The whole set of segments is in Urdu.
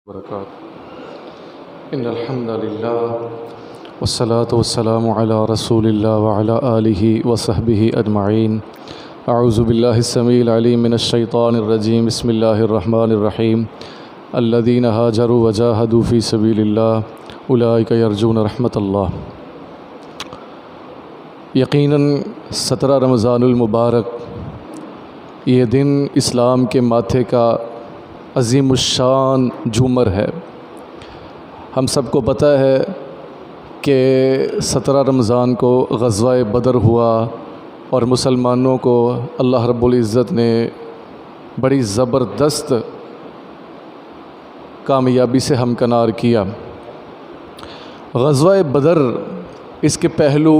وبرکاتہ ان الحمد للہ والصلاة والسلام علی رسول اللہ وعلی آلہ وصحبہ اجمعین اعوذ باللہ السمیع العلیم من الشیطان الرجیم بسم اللہ الرحمن الرحیم الذین ہاجروا وجاہدوا فی سبیل اللہ اولئک یرجون رحمت اللہ۔ یقیناً 17 رمضان المبارک یہ دن اسلام کے ماتھے کا عظیم الشان جھومر ہے۔ ہم سب کو پتہ ہے کہ 17 رمضان کو غزوہ بدر ہوا اور مسلمانوں کو اللہ رب العزت نے بڑی زبردست کامیابی سے ہمکنار کیا۔ غزوہ بدر اس کے پہلو،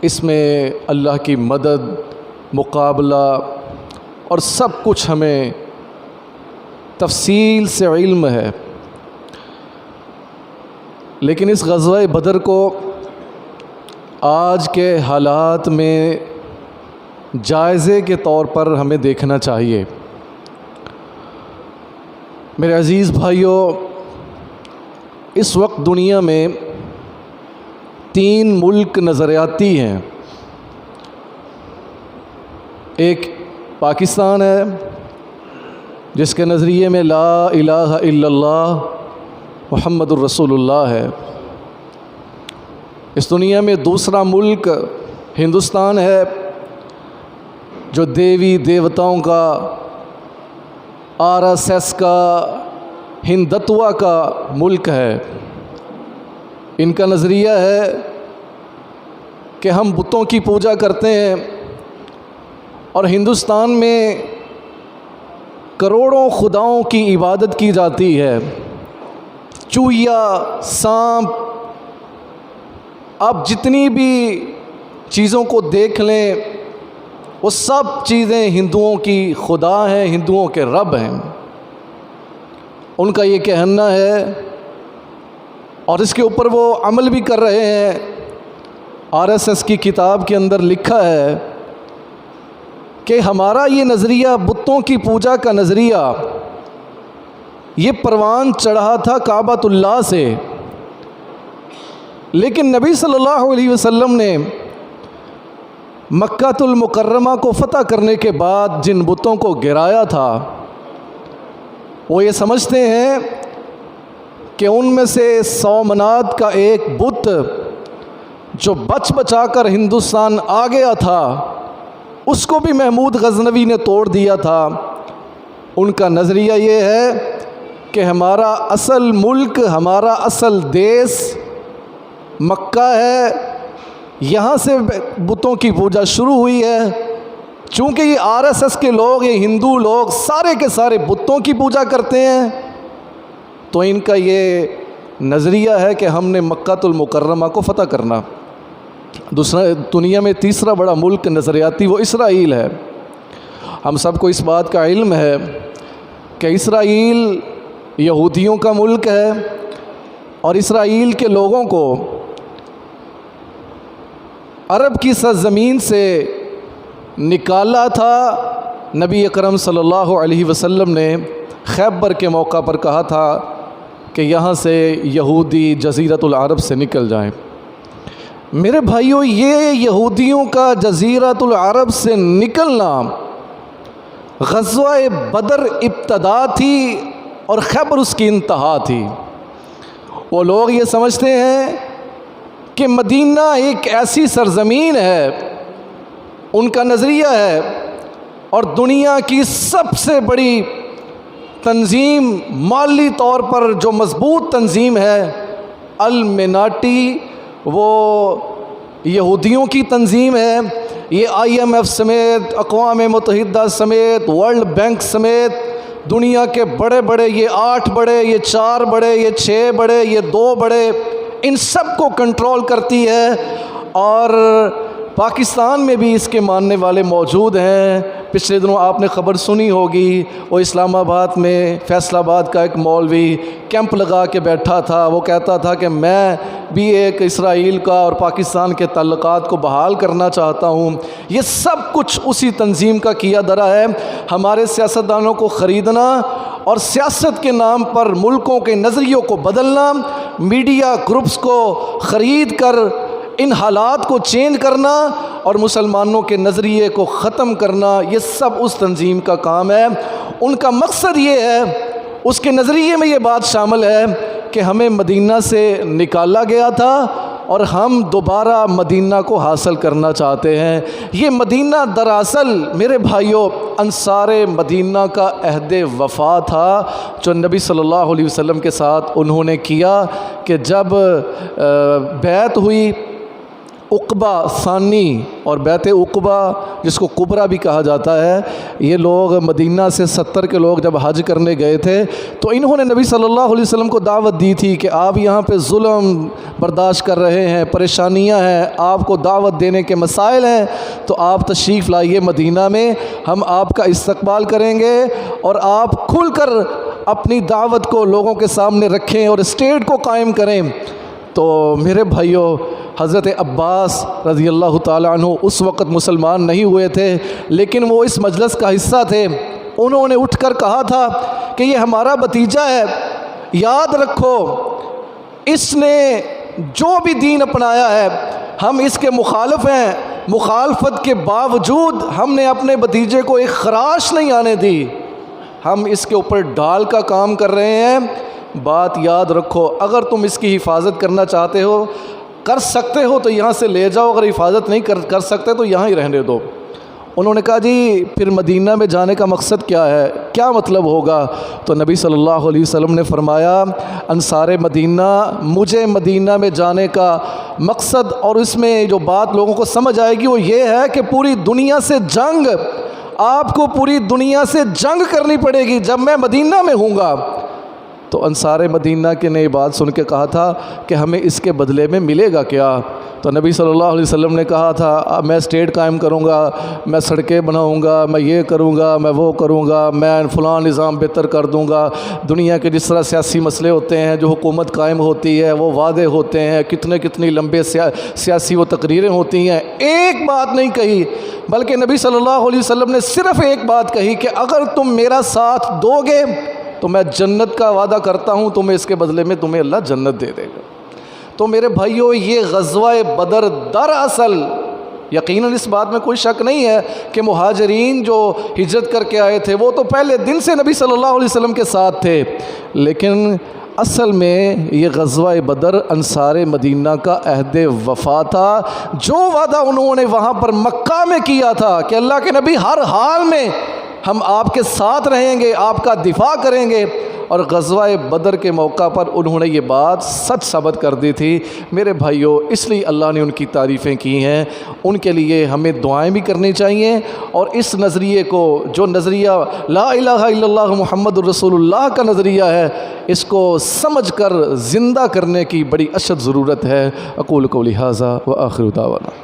اس میں اللہ کی مدد، مقابلہ اور سب کچھ ہمیں تفصیل سے علم ہے، لیکن اس غزوہ بدر کو آج کے حالات میں جائزے کے طور پر ہمیں دیکھنا چاہیے۔ میرے عزیز بھائیوں، اس وقت دنیا میں 3 ملک نظر آتی ہیں۔ ایک پاکستان ہے جس کے نظریے میں لا الہ الا اللہ محمد الرسول اللہ ہے۔ اس دنیا میں دوسرا ملک ہندوستان ہے جو دیوی دیوتاؤں کا، RSS کا، ہندتوا کا ملک ہے۔ ان کا نظریہ ہے کہ ہم بتوں کی پوجا کرتے ہیں، اور ہندوستان میں کروڑوں خداؤں کی عبادت کی جاتی ہے۔ چوہیا، سانپ، آپ جتنی بھی چیزوں کو دیکھ لیں وہ سب چیزیں ہندوؤں کی خدا ہیں، ہندوؤں کے رب ہیں۔ ان کا یہ کہنا ہے اور اس کے اوپر وہ عمل بھی کر رہے ہیں۔ RSS کی کتاب کے اندر لکھا ہے کہ ہمارا یہ نظریہ، بتوں کی پوجا کا نظریہ، یہ پروان چڑھا تھا کعبۃ اللہ سے، لیکن نبی صلی اللہ علیہ وسلم نے مکہ المکرمہ کو فتح کرنے کے بعد جن بتوں کو گرایا تھا، وہ یہ سمجھتے ہیں کہ ان میں سے سومنات کا ایک بت جو بچ بچا کر ہندوستان آ گیا تھا، اس کو بھی محمود غزنوی نے توڑ دیا تھا۔ ان کا نظریہ یہ ہے کہ ہمارا اصل ملک، ہمارا اصل دیس مکہ ہے، یہاں سے بتوں کی پوجا شروع ہوئی ہے۔ چونکہ یہ RSS کے لوگ، یہ ہندو لوگ سارے کے سارے بتوں کی پوجا کرتے ہیں، تو ان کا یہ نظریہ ہے کہ ہم نے مکہ المکرمہ کو فتح کرنا۔ دوسرا، دنیا میں تیسرا بڑا ملک نظریاتی وہ اسرائیل ہے۔ ہم سب کو اس بات کا علم ہے کہ اسرائیل یہودیوں کا ملک ہے، اور اسرائیل کے لوگوں کو عرب کی سرزمین سے نکالا تھا۔ نبی اکرم صلی اللہ علیہ وسلم نے خیبر کے موقع پر کہا تھا کہ یہاں سے یہودی جزیرۃ العرب سے نکل جائیں۔ میرے بھائیوں، یہ یہودیوں کا جزیرۃ العرب سے نکلنا غزوہ بدر ابتدا تھی اور خیبر اس کی انتہا تھی۔ وہ لوگ یہ سمجھتے ہیں کہ مدینہ ایک ایسی سرزمین ہے، ان کا نظریہ ہے، اور دنیا کی سب سے بڑی تنظیم، مالی طور پر جو مضبوط تنظیم ہے، المناٹی، وہ یہودیوں کی تنظیم ہے۔ یہ IMF سمیت، اقوام متحدہ سمیت، ورلڈ بینک سمیت دنیا کے بڑے بڑے، یہ 8 بڑے، یہ 4 بڑے، یہ 6 بڑے، یہ 2 بڑے، ان سب کو کنٹرول کرتی ہے۔ اور پاکستان میں بھی اس کے ماننے والے موجود ہیں۔ پچھلے دنوں آپ نے خبر سنی ہوگی، وہ اسلام آباد میں فیصل آباد کا ایک مولوی کیمپ لگا کے بیٹھا تھا۔ وہ کہتا تھا کہ میں بھی ایک اسرائیل کا اور پاکستان کے تعلقات کو بحال کرنا چاہتا ہوں۔ یہ سب کچھ اسی تنظیم کا کیا دھرا ہے۔ ہمارے سیاستدانوں کو خریدنا اور سیاست کے نام پر ملکوں کے نظریوں کو بدلنا، میڈیا گروپس کو خرید کر ان حالات کو چینج کرنا اور مسلمانوں کے نظریے کو ختم کرنا، یہ سب اس تنظیم کا کام ہے۔ ان کا مقصد یہ ہے، اس کے نظریے میں یہ بات شامل ہے کہ ہمیں مدینہ سے نکالا گیا تھا اور ہم دوبارہ مدینہ کو حاصل کرنا چاہتے ہیں۔ یہ مدینہ دراصل میرے بھائیوں انصار مدینہ کا عہد وفا تھا جو نبی صلی اللہ علیہ وسلم کے ساتھ انہوں نے کیا کہ جب بیعت ہوئی عقبہ ثانی اور بیعت عقبہ جس کو کبریٰ بھی کہا جاتا ہے، یہ لوگ مدینہ سے 70 کے لوگ جب حج کرنے گئے تھے تو انہوں نے نبی صلی اللہ علیہ وسلم کو دعوت دی تھی کہ آپ یہاں پہ ظلم برداشت کر رہے ہیں، پریشانیاں ہیں، آپ کو دعوت دینے کے مسائل ہیں، تو آپ تشریف لائیے مدینہ میں، ہم آپ کا استقبال کریں گے اور آپ کھل کر اپنی دعوت کو لوگوں کے سامنے رکھیں اور اسٹیٹ کو قائم کریں۔ تو میرے بھائیوں حضرت عباس رضی اللہ تعالیٰ عنہ اس وقت مسلمان نہیں ہوئے تھے، لیکن وہ اس مجلس کا حصہ تھے۔ انہوں نے اٹھ کر کہا تھا کہ یہ ہمارا بھتیجا ہے، یاد رکھو اس نے جو بھی دین اپنایا ہے ہم اس کے مخالف ہیں، مخالفت کے باوجود ہم نے اپنے بھتیجے کو ایک خراش نہیں آنے دی، ہم اس کے اوپر ڈال کا کام کر رہے ہیں۔ بات یاد رکھو، اگر تم اس کی حفاظت کرنا چاہتے ہو، کر سکتے ہو تو یہاں سے لے جاؤ، اگر حفاظت نہیں کر سکتے تو یہاں ہی رہنے دو۔ انہوں نے کہا جی پھر مدینہ میں جانے کا مقصد کیا ہے، کیا مطلب ہوگا؟ تو نبی صلی اللہ علیہ وسلم نے فرمایا انصار مدینہ، مجھے مدینہ میں جانے کا مقصد اور اس میں جو بات لوگوں کو سمجھ آئے گی وہ یہ ہے کہ پوری دنیا سے جنگ، آپ کو پوری دنیا سے جنگ کرنی پڑے گی جب میں مدینہ میں ہوں گا۔ تو انصار مدینہ کے نے یہ بات سن کے کہا تھا کہ ہمیں اس کے بدلے میں ملے گا کیا؟ تو نبی صلی اللہ علیہ وسلم نے کہا تھا میں اسٹیٹ قائم کروں گا، میں سڑکیں بناؤں گا، میں یہ کروں گا، میں وہ کروں گا، میں فلاں نظام بہتر کر دوں گا۔ دنیا کے جس طرح سیاسی مسئلے ہوتے ہیں، جو حکومت قائم ہوتی ہے، وہ وعدے ہوتے ہیں، کتنے لمبے سیاسی وہ تقریریں ہوتی ہیں، ایک بات نہیں کہی بلکہ نبی صلی اللہ علیہ وسلم نے صرف ایک بات کہی کہ اگر تم میرا ساتھ دو گے تو میں جنت کا وعدہ کرتا ہوں، تمہیں اس کے بدلے میں تمہیں اللہ جنت دے دے گا۔ تو میرے بھائیوں یہ غزوہ بدر دراصل یقیناً اس بات میں کوئی شک نہیں ہے کہ مہاجرین جو ہجرت کر کے آئے تھے وہ تو پہلے دن سے نبی صلی اللہ علیہ وسلم کے ساتھ تھے، لیکن اصل میں یہ غزوہ بدر انصار مدینہ کا عہد وفا تھا۔ جو وعدہ انہوں نے وہاں پر مکہ میں کیا تھا کہ اللہ کے نبی ہر حال میں ہم آپ کے ساتھ رہیں گے، آپ کا دفاع کریں گے، اور غزوہ بدر کے موقع پر انہوں نے یہ بات سچ ثابت کر دی تھی۔ میرے بھائیوں اس لیے اللہ نے ان کی تعریفیں کی ہیں، ان کے لیے ہمیں دعائیں بھی کرنی چاہیے، اور اس نظریے کو جو نظریہ لا الہ الا اللہ محمد الرسول اللہ کا نظریہ ہے، اس کو سمجھ کر زندہ کرنے کی بڑی اشد ضرورت ہے۔ اقول قولی ھذا وآخر دعوانا